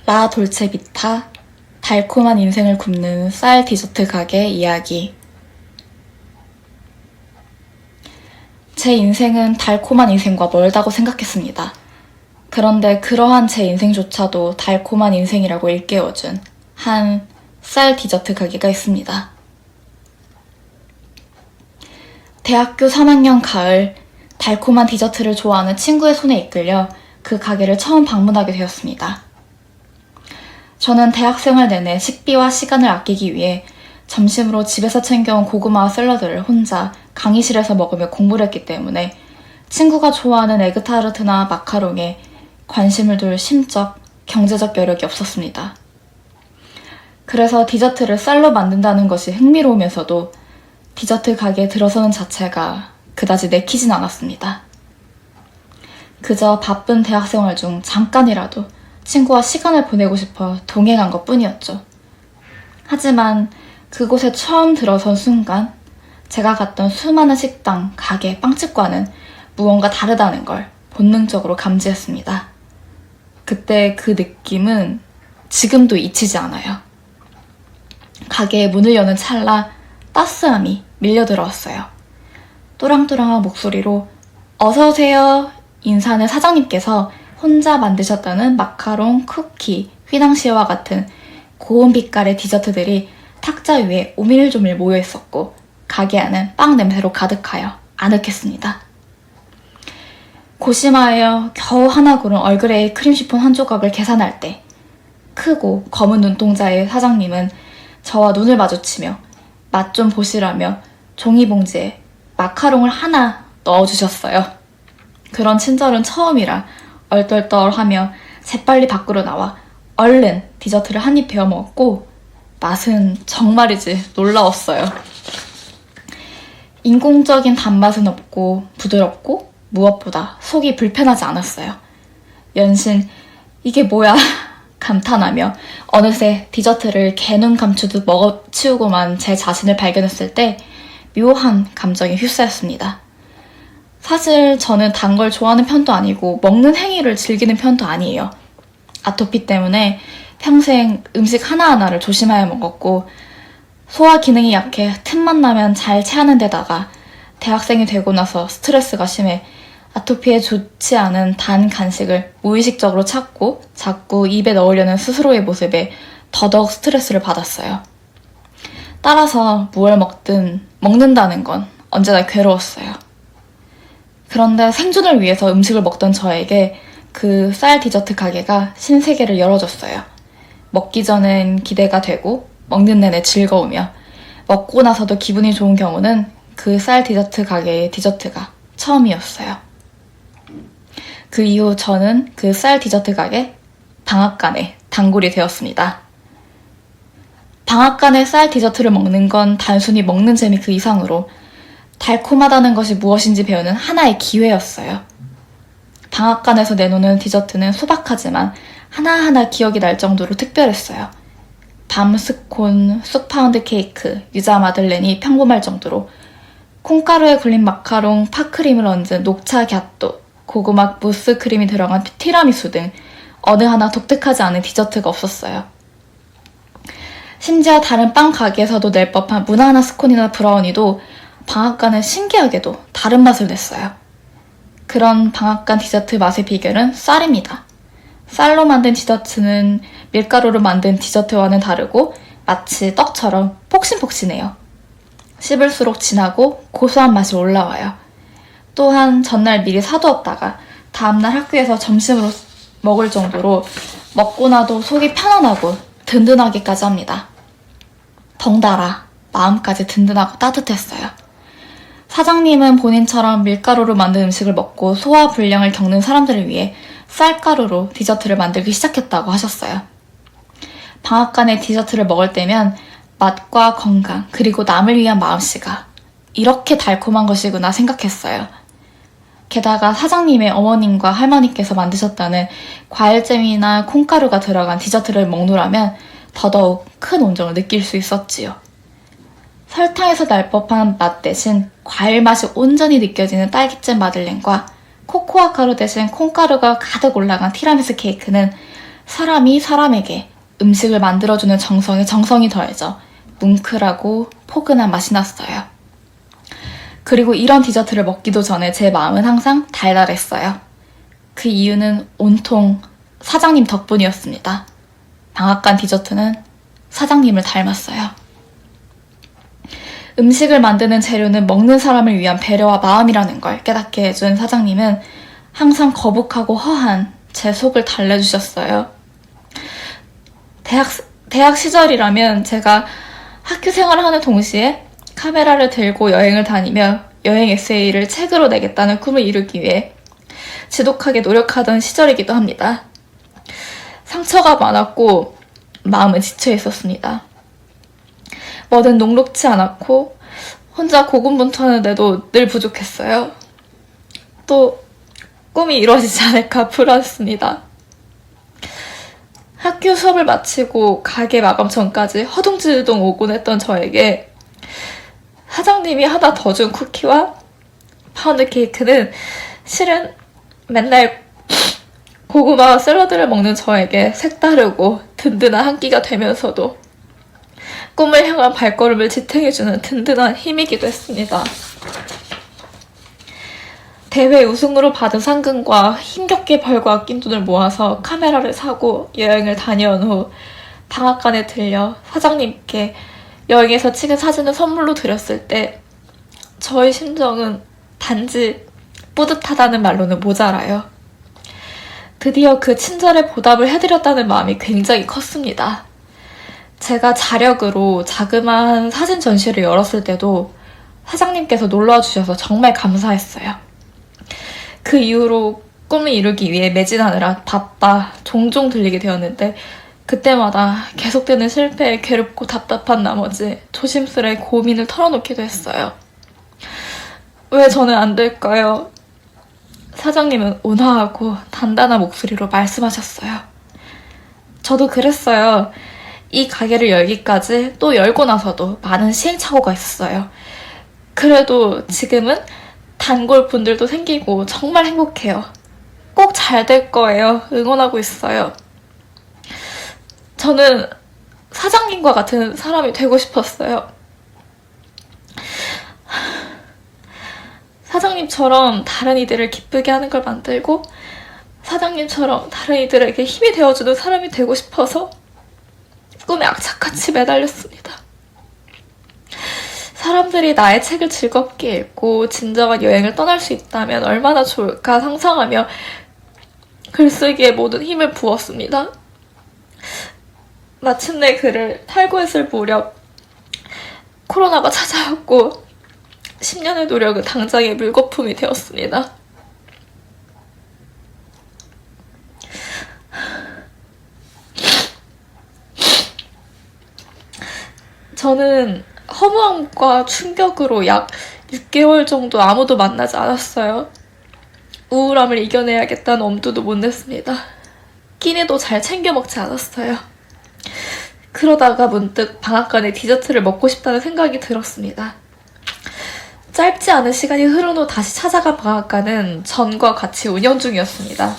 라 돌체 비타, 달콤한 인생을 굽는 쌀 디저트 가게 이야기. 제 인생은 달콤한 인생과 멀다고 생각했습니다. 그런데 그러한 제 인생조차도 달콤한 인생이라고 일깨워준 한 쌀 디저트 가게가 있습니다. 대학교 3학년 가을, 달콤한 디저트를 좋아하는 친구의 손에 이끌려 그 가게를 처음 방문하게 되었습니다. 저는 대학생활 내내 식비와 시간을 아끼기 위해 점심으로 집에서 챙겨온 고구마와 샐러드를 혼자 강의실에서 먹으며 공부를 했기 때문에 친구가 좋아하는 에그타르트나 마카롱에 관심을 둘 심적, 경제적 여력이 없었습니다. 그래서 디저트를 쌀로 만든다는 것이 흥미로우면서도 디저트 가게에 들어서는 자체가 그다지 내키진 않았습니다. 그저 바쁜 대학생활 중 잠깐이라도 친구와 시간을 보내고 싶어 동행한 것뿐이었죠. 하지만 그곳에 처음 들어선 순간 제가 갔던 수많은 식당, 가게, 빵집과는 무언가 다르다는 걸 본능적으로 감지했습니다. 그때 그 느낌은 지금도 잊히지 않아요. 가게의 문을 여는 찰나 따스함이 밀려들어왔어요. 또랑또랑한 목소리로 어서오세요 인사하는 사장님께서 혼자 만드셨다는 마카롱, 쿠키, 휘낭시에와 같은 고운 빛깔의 디저트들이 탁자 위에 오밀조밀 모여있었고 가게 안은 빵 냄새로 가득하여 아늑했습니다. 고심하여 겨우 하나 고른 얼그레이 크림 시폰 한 조각을 계산할 때 크고 검은 눈동자의 사장님은 저와 눈을 마주치며 맛 좀 보시라며 종이봉지에 마카롱을 하나 넣어주셨어요. 그런 친절은 처음이라 얼떨떨하며 재빨리 밖으로 나와 얼른 디저트를 한 입 베어 먹었고 맛은 정말이지 놀라웠어요. 인공적인 단맛은 없고 부드럽고 무엇보다 속이 불편하지 않았어요. 연신 이게 뭐야 감탄하며 어느새 디저트를 개눈 감추듯 먹어치우고만 제 자신을 발견했을 때 묘한 감정이 휩싸였습니다. 사실 저는 단 걸 좋아하는 편도 아니고 먹는 행위를 즐기는 편도 아니에요. 아토피 때문에 평생 음식 하나하나를 조심하여 먹었고 소화 기능이 약해 틈만 나면 잘 체하는 데다가 대학생이 되고 나서 스트레스가 심해 아토피에 좋지 않은 단 간식을 무의식적으로 찾고 자꾸 입에 넣으려는 스스로의 모습에 더더욱 스트레스를 받았어요. 따라서 무얼 먹든 먹는다는 건 언제나 괴로웠어요. 그런데 생존을 위해서 음식을 먹던 저에게 그 쌀 디저트 가게가 신세계를 열어줬어요. 먹기 전엔 기대가 되고 먹는 내내 즐거우며 먹고 나서도 기분이 좋은 경우는 그 쌀 디저트 가게의 디저트가 처음이었어요. 그 이후 저는 그 쌀 디저트 가게 방앗간의 단골이 되었습니다. 방앗간의 쌀 디저트를 먹는 건 단순히 먹는 재미 그 이상으로 달콤하다는 것이 무엇인지 배우는 하나의 기회였어요. 방앗간에서 내놓는 디저트는 소박하지만 하나하나 기억이 날 정도로 특별했어요. 밤 스콘, 쑥파운드 케이크, 유자 마들렌이 평범할 정도로 콩가루에 굴린 마카롱, 팥크림을 얹은 녹차 갸또, 고구마 무스 크림이 들어간 티라미수 등 어느 하나 독특하지 않은 디저트가 없었어요. 심지어 다른 빵 가게에서도 낼 법한 무난한 스콘이나 브라우니도 방앗간은 신기하게도 다른 맛을 냈어요. 그런 방앗간 디저트 맛의 비결은 쌀입니다. 쌀로 만든 디저트는 밀가루로 만든 디저트와는 다르고 마치 떡처럼 폭신폭신해요. 씹을수록 진하고 고소한 맛이 올라와요. 또한 전날 미리 사두었다가 다음날 학교에서 점심으로 먹을 정도로 먹고 나도 속이 편안하고 든든하기까지 합니다. 덩달아 마음까지 든든하고 따뜻했어요. 사장님은 본인처럼 밀가루로 만든 음식을 먹고 소화불량을 겪는 사람들을 위해 쌀가루로 디저트를 만들기 시작했다고 하셨어요. 방앗간에 디저트를 먹을 때면 맛과 건강 그리고 남을 위한 마음씨가 이렇게 달콤한 것이구나 생각했어요. 게다가 사장님의 어머님과 할머니께서 만드셨다는 과일잼이나 콩가루가 들어간 디저트를 먹노라면 더더욱 큰 온정을 느낄 수 있었지요. 설탕에서 날 법한 맛 대신 과일 맛이 온전히 느껴지는 딸기잼 마들렌과 코코아 가루 대신 콩가루가 가득 올라간 티라미수 케이크는 사람이 사람에게 음식을 만들어주는 정성에 정성이 더해져 뭉클하고 포근한 맛이 났어요. 그리고 이런 디저트를 먹기도 전에 제 마음은 항상 달달했어요. 그 이유는 온통 사장님 덕분이었습니다. 방앗간 디저트는 사장님을 닮았어요. 음식을 만드는 재료는 먹는 사람을 위한 배려와 마음이라는 걸 깨닫게 해준 사장님은 항상 거북하고 허한 제 속을 달래주셨어요. 대학 시절이라면 제가 학교 생활을 하는 동시에 카메라를 들고 여행을 다니며 여행 에세이를 책으로 내겠다는 꿈을 이루기 위해 지독하게 노력하던 시절이기도 합니다. 상처가 많았고 마음은 지쳐 있었습니다. 뭐든 녹록지 않았고 혼자 고군분투하는데도 늘 부족했어요. 또 꿈이 이루어지지 않을까 불안했습니다. 학교 수업을 마치고 가게 마감 전까지 허둥지둥 오곤 했던 저에게 사장님이 하나 더 준 쿠키와 파운드 케이크는 실은 맨날 고구마와 샐러드를 먹는 저에게 색다르고 든든한 한 끼가 되면서도 꿈을 향한 발걸음을 지탱해주는 든든한 힘이기도 했습니다. 대회 우승으로 받은 상금과 힘겹게 벌고 아낀 돈을 모아서 카메라를 사고 여행을 다녀온 후 방앗간에 들려 사장님께 여행에서 찍은 사진을 선물로 드렸을 때 저의 심정은 단지 뿌듯하다는 말로는 모자라요. 드디어 그 친절에 보답을 해드렸다는 마음이 굉장히 컸습니다. 제가 자력으로 자그마한 사진 전시를 열었을 때도 사장님께서 놀러와 주셔서 정말 감사했어요. 그 이후로 꿈을 이루기 위해 매진하느라 바빠 종종 들리게 되었는데 그때마다 계속되는 실패에 괴롭고 답답한 나머지 조심스레 고민을 털어놓기도 했어요. 왜 저는 안 될까요? 사장님은 온화하고 단단한 목소리로 말씀하셨어요. 저도 그랬어요. 이 가게를 열기까지 또 열고 나서도 많은 시행착오가 있었어요. 그래도 지금은 단골 분들도 생기고 정말 행복해요. 꼭 잘 될 거예요. 응원하고 있어요. 저는 사장님과 같은 사람이 되고 싶었어요. 사장님처럼 다른 이들을 기쁘게 하는 걸 만들고 사장님처럼 다른 이들에게 힘이 되어주는 사람이 되고 싶어서 꿈에 악착같이 매달렸습니다. 사람들이 나의 책을 즐겁게 읽고 진정한 여행을 떠날 수 있다면 얼마나 좋을까 상상하며 글쓰기에 모든 힘을 부었습니다. 마침내 글을 탈고했을 무렵 코로나가 찾아왔고 10년의 노력은 당장의 물거품이 되었습니다. 저는 허무함과 충격으로 약 6개월 정도 아무도 만나지 않았어요. 우울함을 이겨내야겠다는 엄두도 못 냈습니다. 끼니도 잘 챙겨 먹지 않았어요. 그러다가 문득 방앗간에 디저트를 먹고 싶다는 생각이 들었습니다. 짧지 않은 시간이 흐른 후 다시 찾아간 방앗간은 전과 같이 운영 중이었습니다.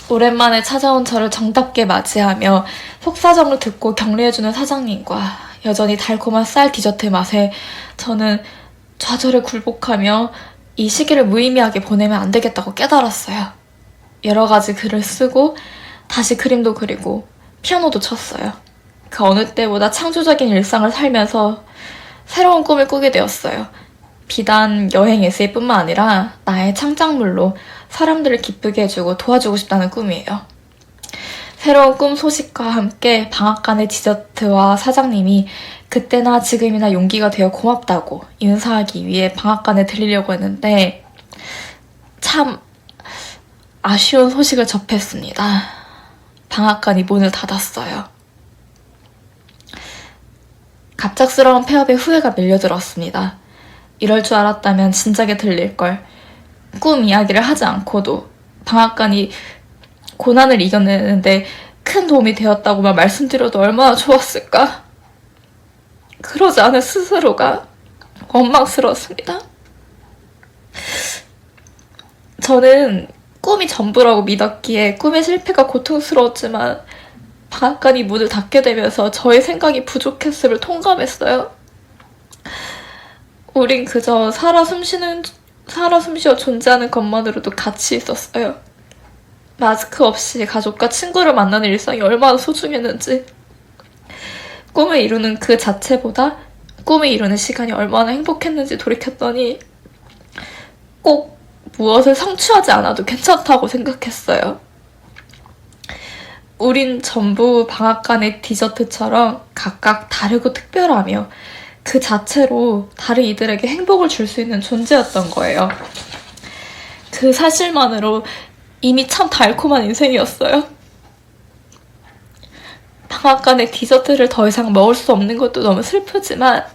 오랜만에 찾아온 저를 정답게 맞이하며 속사정을 듣고 격려해주는 사장님과 여전히 달콤한 쌀 디저트 맛에 저는 좌절을 굴복하며 이 시기를 무의미하게 보내면 안 되겠다고 깨달았어요. 여러 가지 글을 쓰고 다시 그림도 그리고 피아노도 쳤어요. 그 어느 때보다 창조적인 일상을 살면서 새로운 꿈을 꾸게 되었어요. 비단 여행 에세이뿐만 아니라 나의 창작물로 사람들을 기쁘게 해주고 도와주고 싶다는 꿈이에요. 새로운 꿈 소식과 함께 방앗간의 디저트와 사장님이 그때나 지금이나 용기가 되어 고맙다고 인사하기 위해 방앗간에 들리려고 했는데 참 아쉬운 소식을 접했습니다. 방앗간이 문을 닫았어요. 갑작스러운 폐업에 후회가 밀려들었습니다. 이럴 줄 알았다면 진작에 들릴걸. 꿈 이야기를 하지 않고도 방앗간이 고난을 이겨내는데 큰 도움이 되었다고만 말씀드려도 얼마나 좋았을까? 그러지 않은 스스로가 원망스러웠습니다. 저는 꿈이 전부라고 믿었기에 꿈의 실패가 고통스러웠지만 방앗간이 문을 닫게 되면서 저의 생각이 부족했음을 통감했어요. 우린 그저 살아 숨쉬어 존재하는 것만으로도 가치 있었어요. 마스크 없이 가족과 친구를 만나는 일상이 얼마나 소중했는지, 꿈을 이루는 그 자체보다 꿈을 이루는 시간이 얼마나 행복했는지 돌이켰더니 꼭 무엇을 성취하지 않아도 괜찮다고 생각했어요. 우린 전부 방앗간의 디저트처럼 각각 다르고 특별하며 그 자체로 다른 이들에게 행복을 줄 수 있는 존재였던 거예요. 그 사실만으로 이미 참 달콤한 인생이었어요. 방앗간의 디저트를 더 이상 먹을 수 없는 것도 너무 슬프지만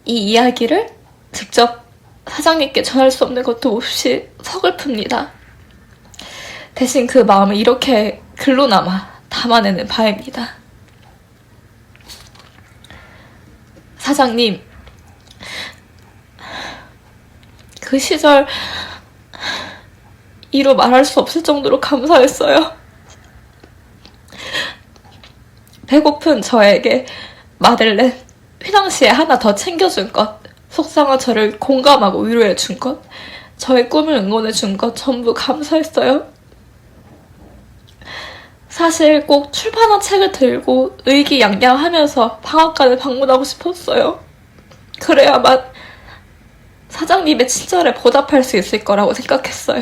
이 이야기를 직접 사장님께 전할 수 없는 것도 몹시 서글픕니다. 대신 그 마음을 이렇게 글로나마 담아내는 바입니다. 사장님, 그 시절 이루 말할 수 없을 정도로 감사했어요. 배고픈 저에게 마들렌, 휘낭시에 하나 더 챙겨준 것, 속상한 저를 공감하고 위로해준 것, 저의 꿈을 응원해준 것 전부 감사했어요. 사실 꼭 출판한 책을 들고 의기양양하면서 방앗간을 방문하고 싶었어요. 그래야만 사장님의 친절에 보답할 수 있을 거라고 생각했어요.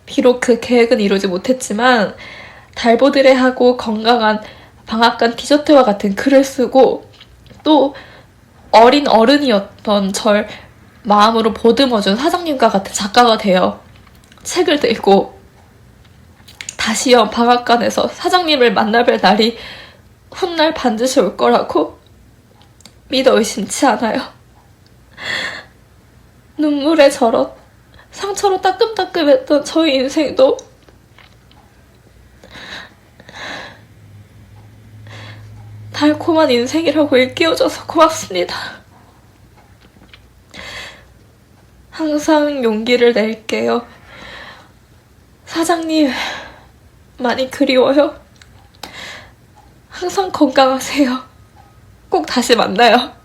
비록 그 계획은 이루지 못했지만 달보드레하고 건강한 방앗간 디저트와 같은 글을 쓰고 또 어린 어른이었던 절 마음으로 보듬어준 사장님과 같은 작가가 되어 책을 들고 다시요 방앗간에서 사장님을 만나뵐 날이 훗날 반드시 올 거라고 믿어 의심치 않아요. 눈물에 절어 상처로 따끔따끔했던 저의 인생도 달콤한 인생이라고 일깨워줘서 고맙습니다. 항상 용기를 낼게요. 사장님, 많이 그리워요. 항상 건강하세요. 꼭 다시 만나요.